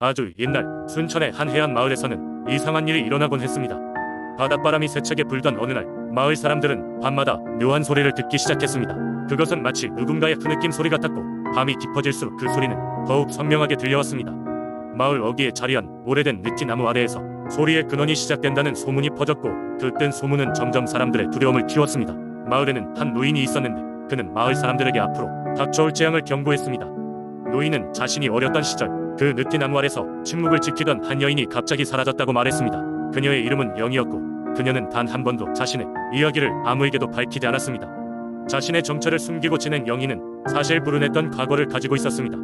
아주 옛날 순천의 한 해안 마을에서는 이상한 일이 일어나곤 했습니다. 바닷바람이 세차게 불던 어느 날, 마을 사람들은 밤마다 묘한 소리를 듣기 시작했습니다. 그것은 마치 누군가의 흐느낌 소리 같았고, 밤이 깊어질수록 그 소리는 더욱 선명하게 들려왔습니다. 마을 어귀에 자리한 오래된 느티나무 아래에서 소리의 근원이 시작된다는 소문이 퍼졌고, 그 뜬 소문은 점점 사람들의 두려움을 키웠습니다. 마을에는 한 노인이 있었는데, 그는 마을 사람들에게 앞으로 닥쳐올 재앙을 경고했습니다. 노인은 자신이 어렸던 시절 그 느티나무 아래서 침묵을 지키던 한 여인이 갑자기 사라졌다고 말했습니다. 그녀의 이름은 영이었고, 그녀는 단 한 번도 자신의 이야기를 아무에게도 밝히지 않았습니다. 자신의 정체를 숨기고 지낸 영희는 사실 불운했던 과거를 가지고 있었습니다.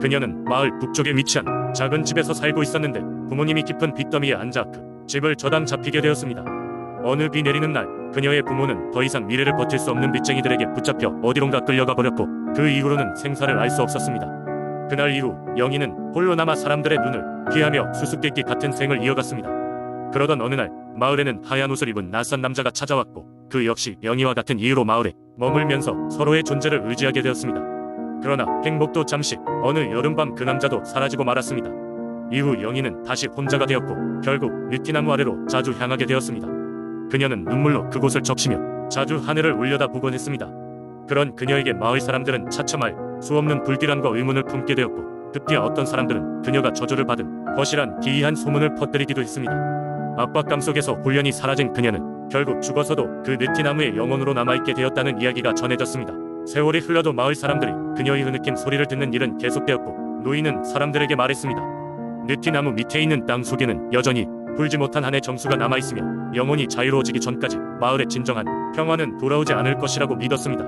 그녀는 마을 북쪽에 위치한 작은 집에서 살고 있었는데, 부모님이 깊은 빚더미에 앉아 그 집을 저당 잡히게 되었습니다. 어느 비 내리는 날, 그녀의 부모는 더 이상 미래를 버틸 수 없는 빚쟁이들에게 붙잡혀 어디론가 끌려가 버렸고, 그 이후로는 생사를 알 수 없었습니다. 그날 이후 영희는 홀로 남아 사람들의 눈을 피하며 수수께끼 같은 생을 이어갔습니다. 그러던 어느 날, 마을에는 하얀 옷을 입은 낯선 남자가 찾아왔고, 그 역시 영희와 같은 이유로 마을에 머물면서 서로의 존재를 의지하게 되었습니다. 그러나 행복도 잠시, 어느 여름밤 그 남자도 사라지고 말았습니다. 이후 영희는 다시 혼자가 되었고, 결국 느티나무 아래로 자주 향하게 되었습니다. 그녀는 눈물로 그곳을 적시며 자주 하늘을 올려다보곤 했습니다. 그런 그녀에게 마을 사람들은 차츰 수 없는 불길함과 의문을 품게 되었고, 급기야 어떤 사람들은 그녀가 저주를 받은 거실한 기이한 소문을 퍼뜨리기도 했습니다. 압박감 속에서 홀연히 사라진 그녀는 결국 죽어서도 그 느티나무의 영혼으로 남아있게 되었다는 이야기가 전해졌습니다. 세월이 흘러도 마을 사람들이 그녀의 흐느낌 소리를 듣는 일은 계속되었고, 노인은 사람들에게 말했습니다. 느티나무 밑에 있는 땅 속에는 여전히 풀지 못한 한의 정수가 남아있으며, 영혼이 자유로워지기 전까지 마을의 진정한 평화는 돌아오지 않을 것이라고 믿었습니다.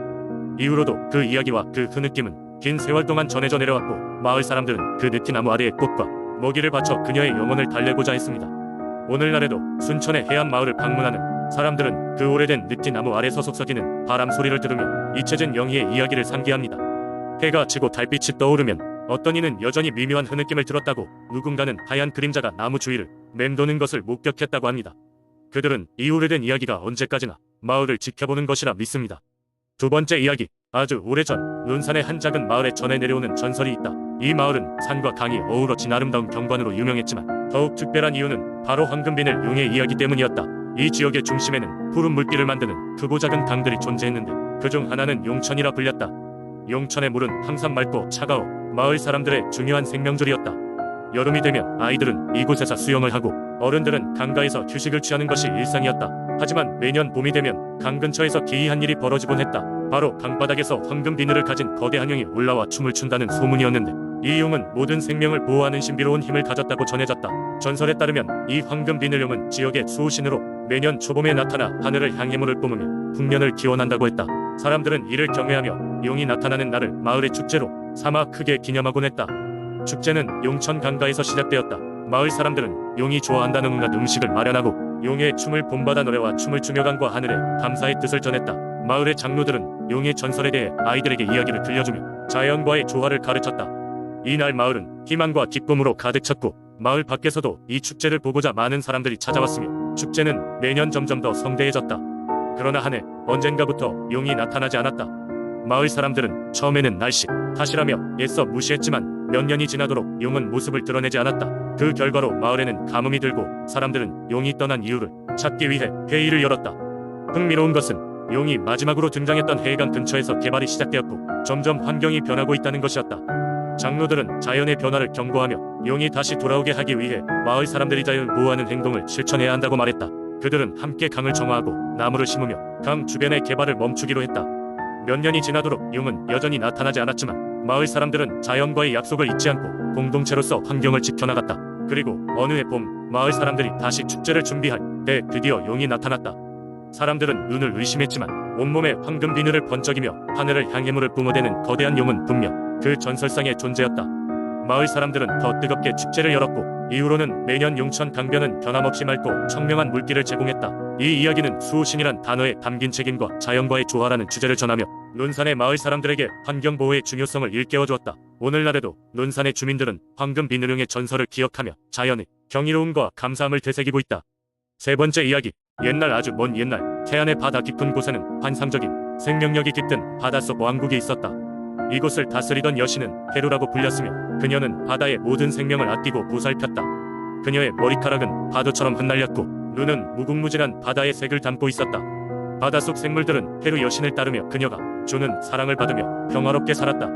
이후로도 그 이야기와 그 흐느낌은 긴 세월 동안 전해져 내려왔고, 마을 사람들은 그 느티나무 아래의 꽃과 먹이를 바쳐 그녀의 영혼을 달래고자 했습니다. 오늘날에도 순천의 해안 마을을 방문하는 사람들은 그 오래된 느티나무 아래 서속삭이는 바람 소리를 들으며 잊혀진 영희의 이야기를 상기합니다. 해가 지고 달빛이 떠오르면 어떤 이는 여전히 미묘한 흐느낌을 들었다고, 누군가는 하얀 그림자가 나무 주위를 맴도는 것을 목격했다고 합니다. 그들은 이 오래된 이야기가 언제까지나 마을을 지켜보는 것이라 믿습니다. 두 번째 이야기. 아주 오래전 논산의 한 작은 마을에 전해 내려오는 전설이 있다. 이 마을은 산과 강이 어우러진 아름다운 경관으로 유명했지만, 더욱 특별한 이유는 바로 황금비늘 용의 이야기 때문이었다. 이 지역의 중심에는 푸른 물길을 만드는 크고 작은 강들이 존재했는데, 그중 하나는 용천이라 불렸다. 용천의 물은 항상 맑고 차가워 마을 사람들의 중요한 생명줄이었다. 여름이 되면 아이들은 이곳에서 수영을 하고, 어른들은 강가에서 휴식을 취하는 것이 일상이었다. 하지만 매년 봄이 되면 강 근처에서 기이한 일이 벌어지곤 했다. 바로 강바닥에서 황금 비늘을 가진 거대한 용이 올라와 춤을 춘다는 소문이었는데, 이 용은 모든 생명을 보호하는 신비로운 힘을 가졌다고 전해졌다. 전설에 따르면 이 황금 비늘용은 지역의 수호신으로 매년 초봄에 나타나 하늘을 향해 물을 뿜으며 풍년을 기원한다고 했다. 사람들은 이를 경외하며 용이 나타나는 날을 마을의 축제로 삼아 크게 기념하곤 했다. 축제는 용천 강가에서 시작되었다. 마을 사람들은 용이 좋아한다는 온갖 음식을 마련하고, 용의 춤을 본받아 노래와 춤을 추며 강과 하늘에 감사의 뜻을 전했다. 마을의 장로들은 용의 전설에 대해 아이들에게 이야기를 들려주며 자연과의 조화를 가르쳤다. 이날 마을은 희망과 기쁨으로 가득 찼고, 마을 밖에서도 이 축제를 보고자 많은 사람들이 찾아왔으며, 축제는 매년 점점 더 성대해졌다. 그러나 한 해 언젠가부터 용이 나타나지 않았다. 마을 사람들은 처음에는 날씨 탓이라며 애써 무시했지만, 몇 년이 지나도록 용은 모습을 드러내지 않았다. 그 결과로 마을에는 가뭄이 들고, 사람들은 용이 떠난 이유를 찾기 위해 회의를 열었다. 흥미로운 것은 용이 마지막으로 등장했던 해강 근처에서 개발이 시작되었고, 점점 환경이 변하고 있다는 것이었다. 장로들은 자연의 변화를 경고하며 용이 다시 돌아오게 하기 위해 마을 사람들이 자연을 보호하는 행동을 실천해야 한다고 말했다. 그들은 함께 강을 정화하고 나무를 심으며 강 주변의 개발을 멈추기로 했다. 몇 년이 지나도록 용은 여전히 나타나지 않았지만, 마을 사람들은 자연과의 약속을 잊지 않고 공동체로서 환경을 지켜나갔다. 그리고 어느 해 봄, 마을 사람들이 다시 축제를 준비할 때 드디어 용이 나타났다. 사람들은 눈을 의심했지만 온몸에 황금 비늘을 번쩍이며 하늘을 향해 물을 뿜어대는 거대한 용은 분명 그 전설상의 존재였다. 마을 사람들은 더 뜨겁게 축제를 열었고, 이후로는 매년 용천 강변은 변함없이 맑고 청명한 물길을 제공했다. 이 이야기는 수호신이란 단어에 담긴 책임과 자연과의 조화라는 주제를 전하며 논산의 마을 사람들에게 환경보호의 중요성을 일깨워주었다. 오늘날에도 논산의 주민들은 황금 비늘용의 전설을 기억하며 자연의 경이로움과 감사함을 되새기고 있다. 세 번째 이야기. 옛날, 아주 먼 옛날, 태안의 바다 깊은 곳에는 환상적인 생명력이 깃든 바닷속 왕국이 있었다. 이곳을 다스리던 여신은 헤루라고 불렸으며 그녀는 바다의 모든 생명을 아끼고 보살폈다. 그녀의 머리카락은 파도처럼 흩날렸고 눈은 무궁무진한 바다의 색을 담고 있었다. 바닷속 생물들은 헤루 여신을 따르며 그녀가 주는 사랑을 받으며 평화롭게 살았다.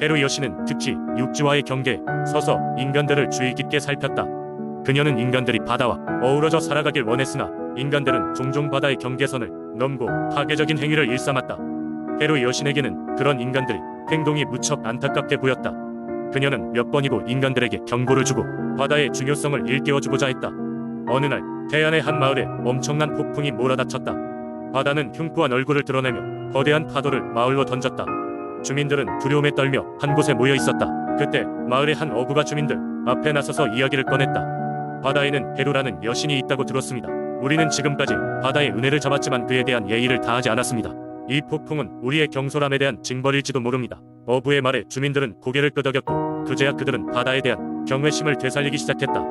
헤루 여신은 특히 육지와의 경계에 서서 인간들을 주의 깊게 살폈다. 그녀는 인간들이 바다와 어우러져 살아가길 원했으나 인간들은 종종 바다의 경계선을 넘고 파괴적인 행위를 일삼았다. 헤루 여신에게는 그런 인간들의 행동이 무척 안타깝게 보였다. 그녀는 몇 번이고 인간들에게 경고를 주고 바다의 중요성을 일깨워주고자 했다. 어느 날 태안의 한 마을에 엄청난 폭풍이 몰아닥쳤다. 바다는 흉부한 얼굴을 드러내며 거대한 파도를 마을로 던졌다. 주민들은 두려움에 떨며 한 곳에 모여 있었다. 그때 마을의 한 어부가 주민들 앞에 나서서 이야기를 꺼냈다. 바다에는 헤루라는 여신이 있다고 들었습니다. 우리는 지금까지 바다의 은혜를 잡았지만 그에 대한 예의를 다하지 않았습니다. 이 폭풍은 우리의 경솔함에 대한 징벌일지도 모릅니다. 어부의 말에 주민들은 고개를 끄덕였고 그제야 그들은 바다에 대한 경외심을 되살리기 시작했다.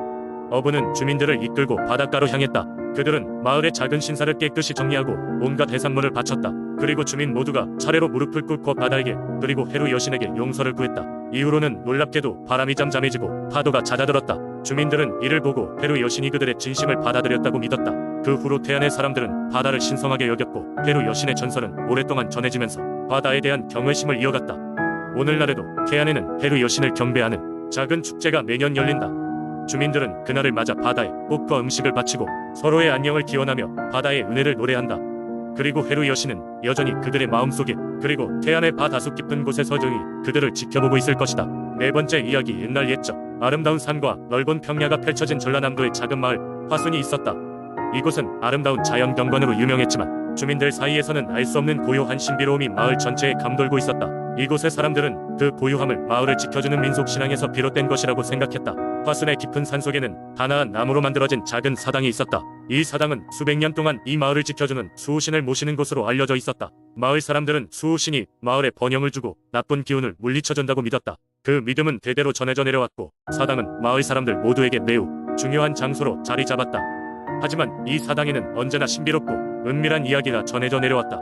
어부는 주민들을 이끌고 바닷가로 향했다. 그들은 마을의 작은 신사를 깨끗이 정리하고 온갖 해산물을 바쳤다. 그리고 주민 모두가 차례로 무릎을 꿇고 바다에게 그리고 헤루 여신에게 용서를 구했다. 이후로는 놀랍게도 바람이 잠잠해지고 파도가 잦아들었다. 주민들은 이를 보고 헤루 여신이 그들의 진심을 받아들였다고 믿었다. 그 후로 태안의 사람들은 바다를 신성하게 여겼고 헤루 여신의 전설은 오랫동안 전해지면서 바다에 대한 경외심을 이어갔다. 오늘날에도 태안에는 헤루 여신을 경배하는 작은 축제가 매년 열린다. 주민들은 그날을 맞아 바다에 꽃과 음식을 바치고 서로의 안녕을 기원하며 바다의 은혜를 노래한다. 그리고 헤루 여신은 여전히 그들의 마음속에 그리고 태안의 바다속 깊은 곳에 서정히 그들을 지켜보고 있을 것이다. 네 번째 이야기. 옛날 옛적 아름다운 산과 넓은 평야가 펼쳐진 전라남도의 작은 마을 화순이 있었다. 이곳은 아름다운 자연 경관으로 유명했지만 주민들 사이에서는 알 수 없는 고요한 신비로움이 마을 전체에 감돌고 있었다. 이곳의 사람들은 그 고요함을 마을을 지켜주는 민속 신앙에서 비롯된 것이라고 생각했다. 화순의 깊은 산속에는 단아한 나무로 만들어진 작은 사당이 있었다. 이 사당은 수백 년 동안 이 마을을 지켜주는 수호신을 모시는 곳으로 알려져 있었다. 마을 사람들은 수호신이 마을에 번영을 주고 나쁜 기운을 물리쳐준다고 믿었다. 그 믿음은 대대로 전해져 내려왔고 사당은 마을 사람들 모두에게 매우 중요한 장소로 자리 잡았다. 하지만 이 사당에는 언제나 신비롭고 은밀한 이야기가 전해져 내려왔다.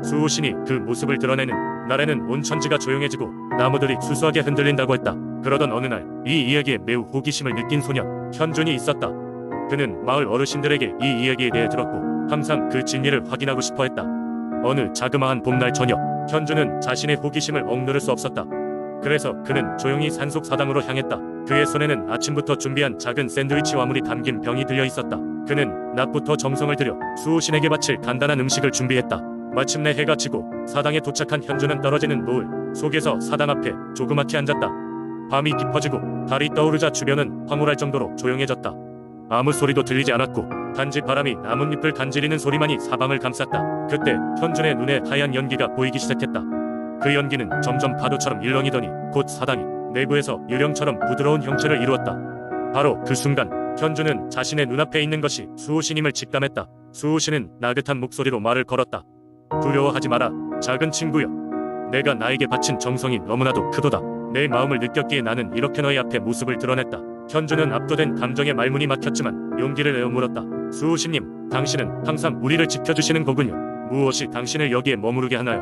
수호신이 그 모습을 드러내는 날에는 온 천지가 조용해지고 나무들이 수수하게 흔들린다고 했다. 그러던 어느 날 이 이야기에 매우 호기심을 느낀 소년 현준이 있었다. 그는 마을 어르신들에게 이 이야기에 대해 들었고 항상 그 진리를 확인하고 싶어 했다. 어느 자그마한 봄날 저녁 현준은 자신의 호기심을 억누를 수 없었다. 그래서 그는 조용히 산속 사당으로 향했다. 그의 손에는 아침부터 준비한 작은 샌드위치 와물이 담긴 병이 들려 있었다. 그는 낮부터 정성을 들여 수호신에게 바칠 간단한 음식을 준비했다. 마침내 해가 지고 사당에 도착한 현준은 떨어지는 노을 속에서 사당 앞에 조그맣게 앉았다. 밤이 깊어지고 달이 떠오르자 주변은 황홀할 정도로 조용해졌다. 아무 소리도 들리지 않았고 단지 바람이 나뭇잎을 간지리는 소리만이 사방을 감쌌다. 그때 현준의 눈에 하얀 연기가 보이기 시작했다. 그 연기는 점점 파도처럼 일렁이더니 곧 사당이 내부에서 유령처럼 부드러운 형체를 이루었다. 바로 그 순간 현준은 자신의 눈앞에 있는 것이 수호신임을 직감했다. 수호신은 나긋한 목소리로 말을 걸었다. 두려워하지 마라, 작은 친구여. 내가 나에게 바친 정성이 너무나도 크도다. 내 마음을 느꼈기에 나는 이렇게 너희 앞에 모습을 드러냈다. 현준은 압도된 감정에 말문이 막혔지만 용기를 내어 물었다. 수호신님, 당신은 항상 우리를 지켜주시는 거군요. 무엇이 당신을 여기에 머무르게 하나요?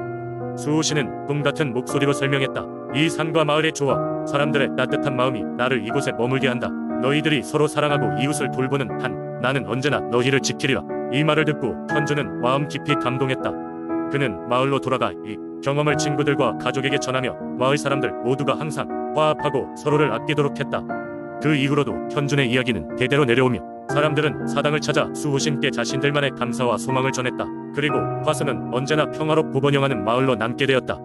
수호신은 꿈같은 목소리로 설명했다. 이 산과 마을의 조화, 사람들의 따뜻한 마음이 나를 이곳에 머물게 한다. 너희들이 서로 사랑하고 이웃을 돌보는 한 나는 언제나 너희를 지키리라. 이 말을 듣고 현준은 마음 깊이 감동했다. 그는 마을로 돌아가 이 경험을 친구들과 가족에게 전하며 마을 사람들 모두가 항상 화합하고 서로를 아끼도록 했다. 그 이후로도 현준의 이야기는 대대로 내려오며 사람들은 사당을 찾아 수호신께 자신들만의 감사와 소망을 전했다. 그리고 화순은 언제나 평화롭고 번영하는 마을로 남게 되었다.